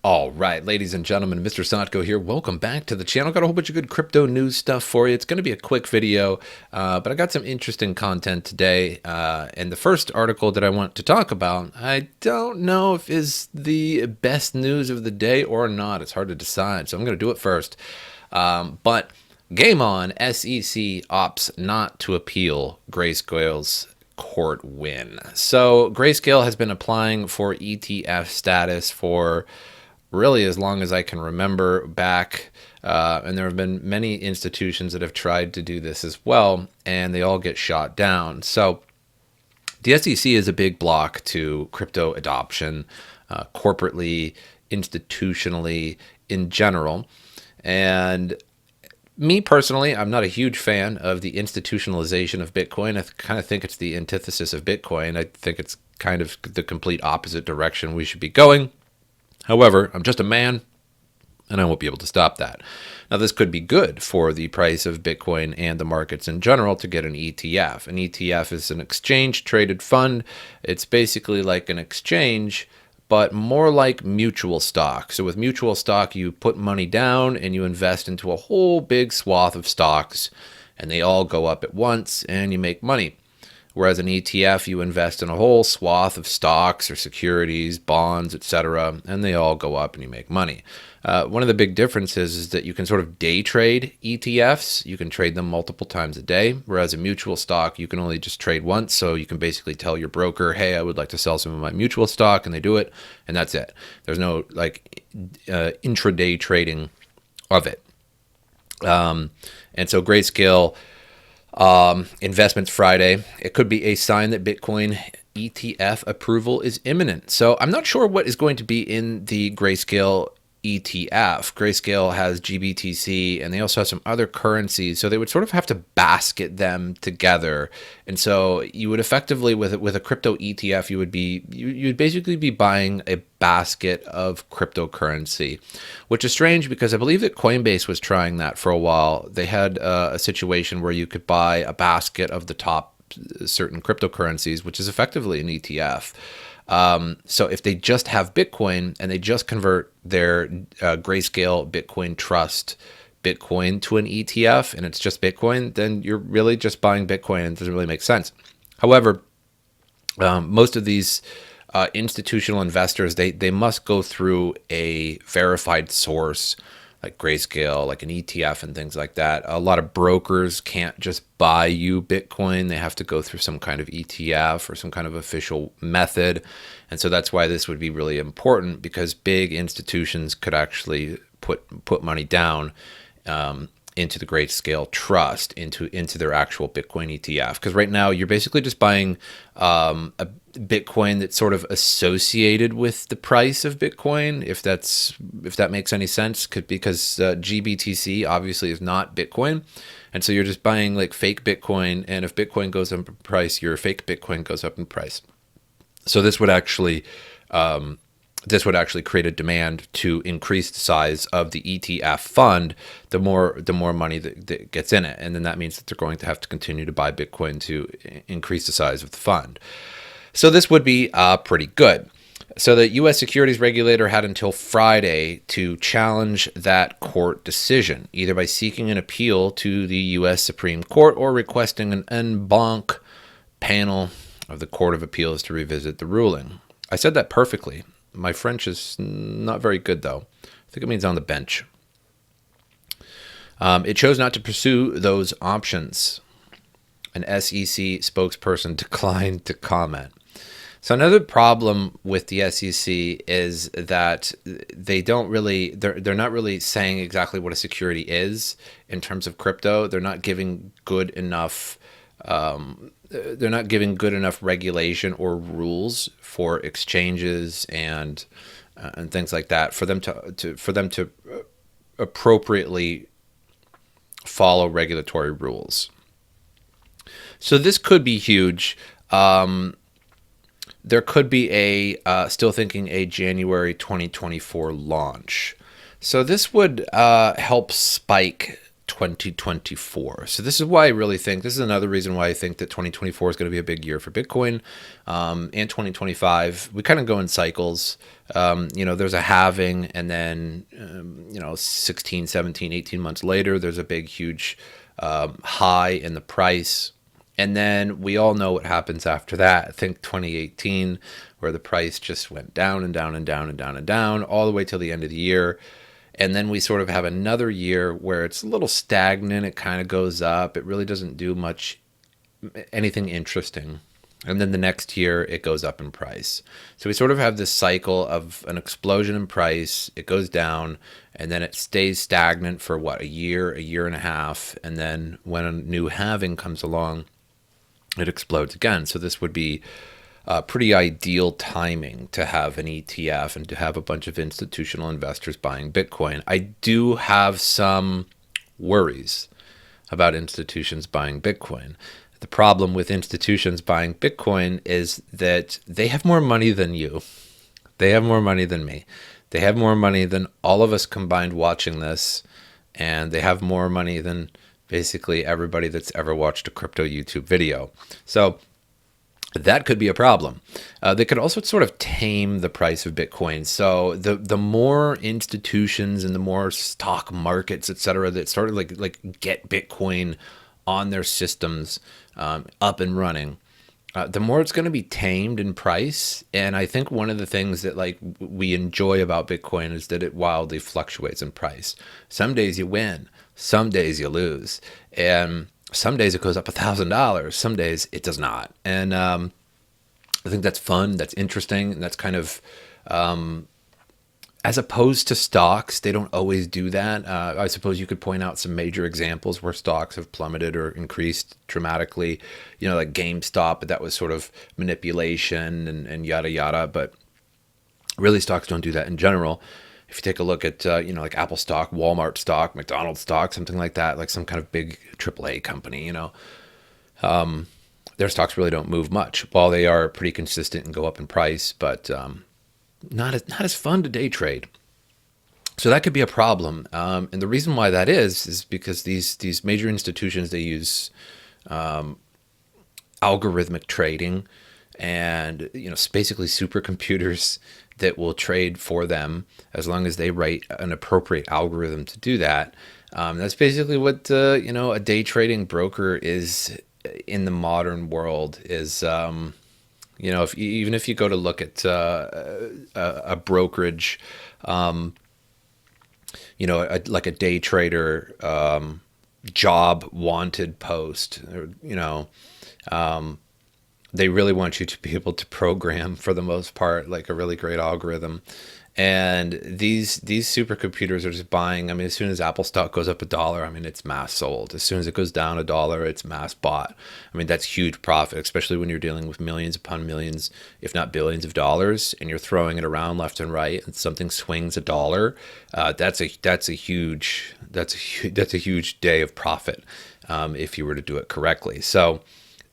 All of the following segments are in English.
All right, ladies and gentlemen, MrSotko here. Welcome back to the channel. Got a whole bunch of good crypto news stuff for you. It's going to be a quick video, but I got some interesting content today. And the first article that I want to talk about, I don't know if is the best news of the day or not. It's hard to decide, so I'm going to do it first. But game on, SEC opts not to appeal Grayscale's court win. So Grayscale has been applying for ETF status for really as long as I can remember back, and there have been many institutions that have tried to do this as well, and they all get shot down. So the SEC is a big block to crypto adoption, corporately, institutionally, in general. And me personally, I'm not a huge fan of the institutionalization of Bitcoin. I kind of think it's the antithesis of Bitcoin. I think it's kind of the complete opposite direction we should be going. However, I'm just a man, and I won't be able to stop that. Now, this could be good for the price of Bitcoin and the markets in general to get an ETF. An ETF is an exchange-traded fund. It's basically like an exchange, but more like mutual stock. So with mutual stock, you put money down and you invest into a whole big swath of stocks, and they all go up at once, and you make money. Whereas an ETF, you invest in a whole swath of stocks or securities, bonds, etc., and they all go up and you make money. One of the big differences is that you can sort of day trade ETFs. You can trade them multiple times a day, whereas a mutual stock, you can only just trade once. So you can basically tell your broker, hey, I would like to sell some of my mutual stock, and they do it, and that's it. There's no intraday trading of it. And so Grayscale Investments Friday, it could be a sign that Bitcoin ETF approval is imminent. So I'm not sure what is going to be in the Grayscale ETF. Grayscale has GBTC, and they also have some other currencies, so they would sort of have to basket them together. And so you would effectively, with a crypto ETF, you'd basically be buying a basket of cryptocurrency, which is strange because I believe that Coinbase was trying that for a while. They had a situation where you could buy a basket of the top certain cryptocurrencies, which is effectively an ETF. So if they just have Bitcoin and they just convert their Grayscale Bitcoin Trust Bitcoin to an ETF and it's just Bitcoin, then you're really just buying Bitcoin and it doesn't really make sense. However, most of these institutional investors, they must go through a verified source like Grayscale, like an ETF and things like that. A lot of brokers can't just buy you Bitcoin. They have to go through some kind of ETF or some kind of official method. And so that's why this would be really important, because big institutions could actually put money down into the Grayscale Trust, into their actual Bitcoin ETF. Because right now you're basically just buying a Bitcoin that's sort of associated with the price of Bitcoin, if that makes any sense, because GBTC obviously is not Bitcoin. And so you're just buying like fake Bitcoin, and if Bitcoin goes up in price, your fake Bitcoin goes up in price. So this would actually create a demand to increase the size of the ETF fund, the more money that gets in it. And then that means that they're going to have to continue to buy Bitcoin to increase the size of the fund. So this would be pretty good. So the U.S. securities regulator had until Friday to challenge that court decision, either by seeking an appeal to the U.S. Supreme Court or requesting an en banc panel of the Court of Appeals to revisit the ruling. I said that perfectly. My French is not very good, though. I think it means on the bench. It chose not to pursue those options. An SEC spokesperson declined to comment. So another problem with the SEC is that they're not really saying exactly what a security is in terms of crypto. They're not giving good enough regulation or rules for exchanges and things like that for them to appropriately follow regulatory rules. So this could be huge. There could be still thinking a January 2024 launch. So this would help spike 2024. So this is why I really think, this is another reason why I think that 2024 is going to be a big year for Bitcoin. And 2025, we kind of go in cycles. There's a halving, and then, 16, 17, 18 months later, there's a big, huge high in the price. And then we all know what happens after that. I think 2018, where the price just went down and down and down and down and down all the way till the end of the year. And then we sort of have another year where it's a little stagnant. It kind of goes up. It really doesn't do anything interesting. And then the next year it goes up in price. So we sort of have this cycle of an explosion in price. It goes down, and then it stays stagnant for a year and a half. And then when a new halving comes along, it explodes again. So this would be pretty ideal timing to have an ETF and to have a bunch of institutional investors buying Bitcoin. I do have some worries about institutions buying Bitcoin. The problem with institutions buying Bitcoin is that they have more money than you. They have more money than me. They have more money than all of us combined watching this, and they have more money than basically everybody that's ever watched a crypto YouTube video. So that could be a problem. They could also sort of tame the price of Bitcoin. So the more institutions and the more stock markets, et cetera, that started like get Bitcoin on their systems up and running, the more it's going to be tamed in price. And I think one of the things that we enjoy about Bitcoin is that it wildly fluctuates in price. Some days you win, some days you lose, and some days it goes up $1,000. Some days it does not. And I think that's fun. That's interesting. And that's kind of, as opposed to stocks, they don't always do that. I suppose you could point out some major examples where stocks have plummeted or increased dramatically, like GameStop, but that was sort of manipulation and yada, yada. But really, stocks don't do that in general. If you take a look at, like Apple stock, Walmart stock, McDonald's stock, something like that, like some kind of big AAA company, their stocks really don't move much. While they are pretty consistent and go up in price, but not as fun to day trade. So that could be a problem. And the reason why that is because these major institutions, they use algorithmic trading and, basically supercomputers that will trade for them as long as they write an appropriate algorithm to do that. That's basically what, a day trading broker is in the modern world is, even if you go to look at a brokerage, like a day trader job wanted post, they really want you to be able to program, for the most part, like a really great algorithm. And these supercomputers are just buying. I mean, as soon as Apple stock goes up $1, it's mass sold. As soon as it goes down $1, it's mass bought. I mean, that's huge profit, especially when you're dealing with millions upon millions, if not billions of dollars, and you're throwing it around left and right, and something swings $1. That's a huge day of profit if you were to do it correctly. So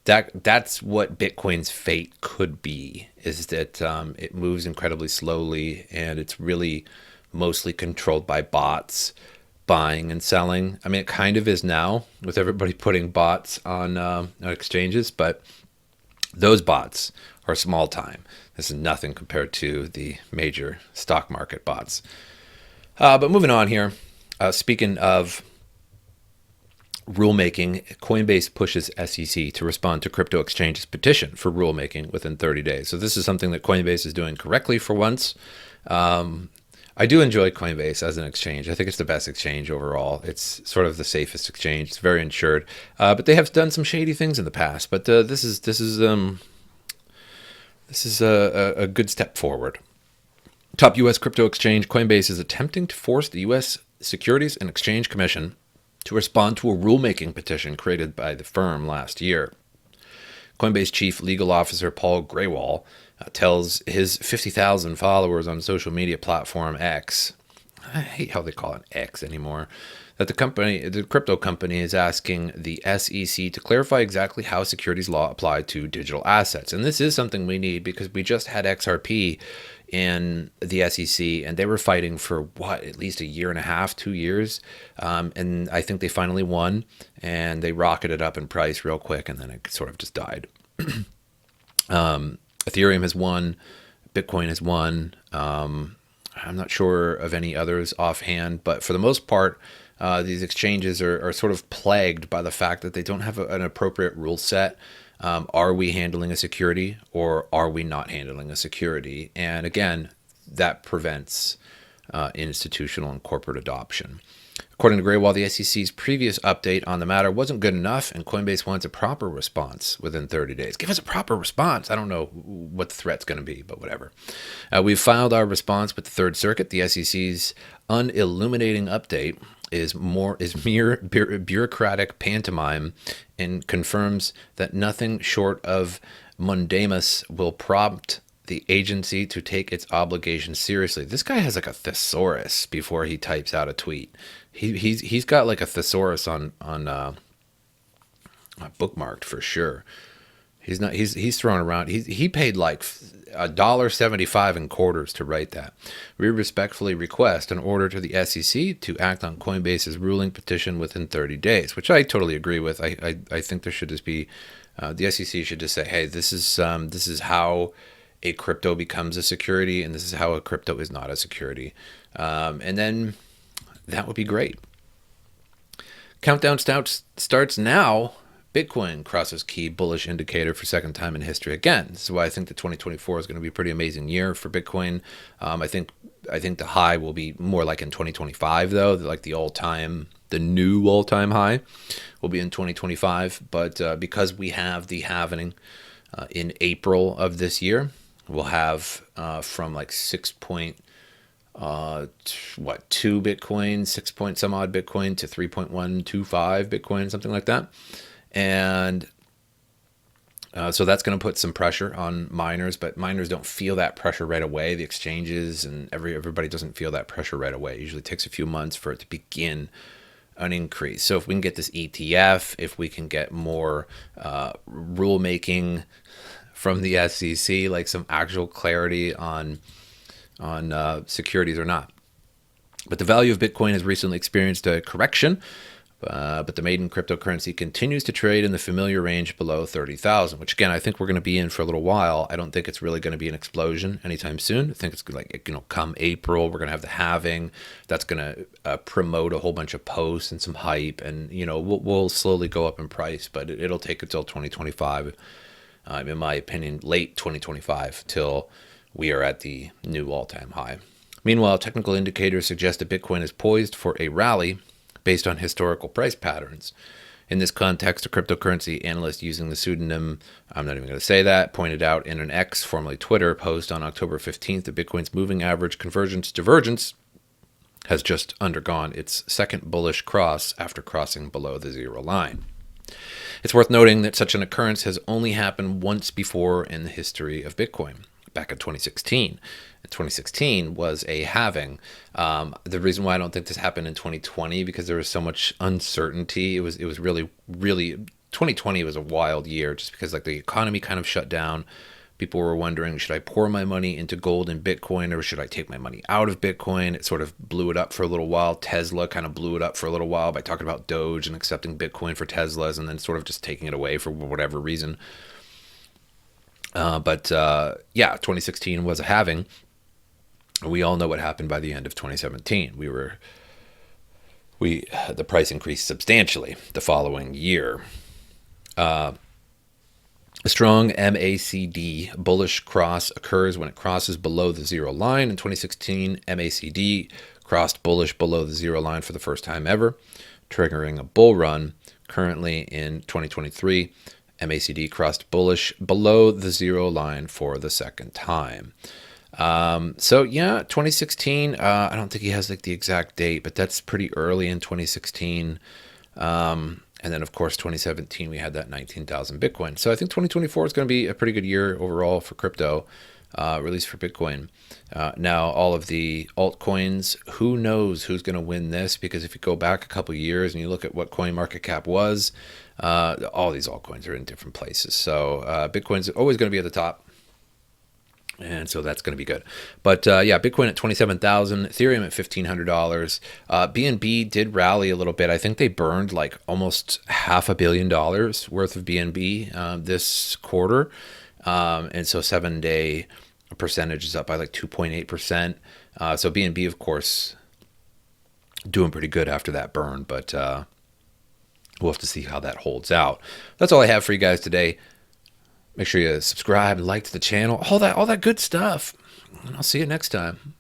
that's what Bitcoin's fate could be, is that it moves incredibly slowly, and it's really mostly controlled by bots buying and selling. I mean, it kind of is now with everybody putting bots on exchanges, but those bots are small time. This is nothing compared to the major stock market bots. But moving on here, speaking of rulemaking, Coinbase pushes SEC to respond to crypto exchange's petition for rulemaking within 30 days. So this is something that Coinbase is doing correctly for once. I do enjoy Coinbase as an exchange. I think it's the best exchange overall. It's sort of the safest exchange. It's very insured, but they have done some shady things in the past. But this is a good step forward. Top U.S. crypto exchange Coinbase is attempting to force the U.S. Securities and Exchange Commission to respond to a rulemaking petition created by the firm last year. Coinbase Chief Legal Officer Paul Grewal tells his 50,000 followers on social media platform X, I hate how they call it X anymore, that the crypto company is asking the SEC to clarify exactly how securities law apply to digital assets. And this is something we need, because we just had XRP in the SEC, and they were fighting for at least a year and a half, 2 years. And I think they finally won, and they rocketed up in price real quick, and then it sort of just died. Ethereum has won, Bitcoin has won. I'm not sure of any others offhand, but for the most part, these exchanges are sort of plagued by the fact that they don't have an appropriate rule set. Are we handling a security, or are we not handling a security? And again, that prevents institutional and corporate adoption. According to Grayscale, the SEC's previous update on the matter wasn't good enough, and Coinbase wants a proper response within 30 days. Give us a proper response. I don't know what the threat's going to be, but whatever. We've filed our response with the Third Circuit. The SEC's unilluminating update is mere bureaucratic pantomime, and confirms that nothing short of mundamus will prompt the agency to take its obligations seriously. This guy has like a thesaurus before he types out a tweet. He's got like a thesaurus on bookmarked for sure. He's throwing around. He paid like $1.75 in quarters to write that. We respectfully request an order to the SEC to act on Coinbase's ruling petition within 30 days, which I totally agree with. I think there should just be the SEC should just say, hey, this is how a crypto becomes a security, and this is how a crypto is not a security, and then that would be great. Countdown starts now. Bitcoin crosses key bullish indicator for second time in history. Again, this is why I think that 2024 is going to be a pretty amazing year for Bitcoin. I think the high will be more like in 2025, though. Like the new all-time high will be in 2025. But because we have the halving in April of this year, we'll have from like 6.2 Bitcoin, 6 point some odd Bitcoin to 3.125 Bitcoin, something like that. And so that's going to put some pressure on miners, but miners don't feel that pressure right away. The exchanges and everybody doesn't feel that pressure right away. It usually takes a few months for it to begin an increase. So if we can get this ETF, if we can get more rulemaking from the SEC, like some actual clarity on securities or not. But the value of Bitcoin has recently experienced a correction. But the maiden cryptocurrency continues to trade in the familiar range below 30,000, which again, I think we're going to be in for a little while. I don't think it's really going to be an explosion anytime soon. I think it's like, come April, we're going to have the halving. That's going to promote a whole bunch of posts and some hype, and, we'll slowly go up in price, but it'll take until 2025, in my opinion, late 2025, till we are at the new all-time high. Meanwhile, technical indicators suggest that Bitcoin is poised for a rally based on historical price patterns. In this context, a cryptocurrency analyst using the pseudonym, I'm not even going to say that, pointed out in an X, formerly Twitter, post on October 15th that Bitcoin's moving average convergence divergence has just undergone its second bullish cross after crossing below the zero line. It's worth noting that such an occurrence has only happened once before in the history of Bitcoin, back in 2016. 2016 was a halving. The reason why I don't think this happened in 2020, because there was so much uncertainty. It was really 2020 was a wild year, just because like the economy kind of shut down. People were wondering, should I pour my money into gold and Bitcoin, or should I take my money out of Bitcoin? It sort of blew it up for a little while. Tesla kind of blew it up for a little while by talking about Doge and accepting Bitcoin for Teslas, and then sort of just taking it away for whatever reason. But 2016 was a halving. We all know what happened by the end of 2017. The price increased substantially the following year. A strong MACD bullish cross occurs when it crosses below the zero line. In 2016, MACD crossed bullish below the zero line for the first time ever, triggering a bull run. Currently in 2023, MACD crossed bullish below the zero line for the second time. 2016, I don't think he has like the exact date, but that's pretty early in 2016. And then of course, 2017, we had that 19,000 Bitcoin. So I think 2024 is going to be a pretty good year overall for crypto, at least for Bitcoin. Now all of the altcoins, who knows who's going to win this? Because if you go back a couple of years and you look at what CoinMarketCap was, all these altcoins are in different places. So, Bitcoin's always going to be at the top. And so that's going to be good. But yeah, Bitcoin at 27,000, Ethereum at $1,500. BNB did rally a little bit. I think they burned like almost $500 million worth of BNB this quarter. And so 7-day percentage is up by like 2.8%. So BNB, of course, doing pretty good after that burn, but we'll have to see how that holds out. That's all I have for you guys today. Make sure you subscribe and like to the channel, all that good stuff. And I'll see you next time.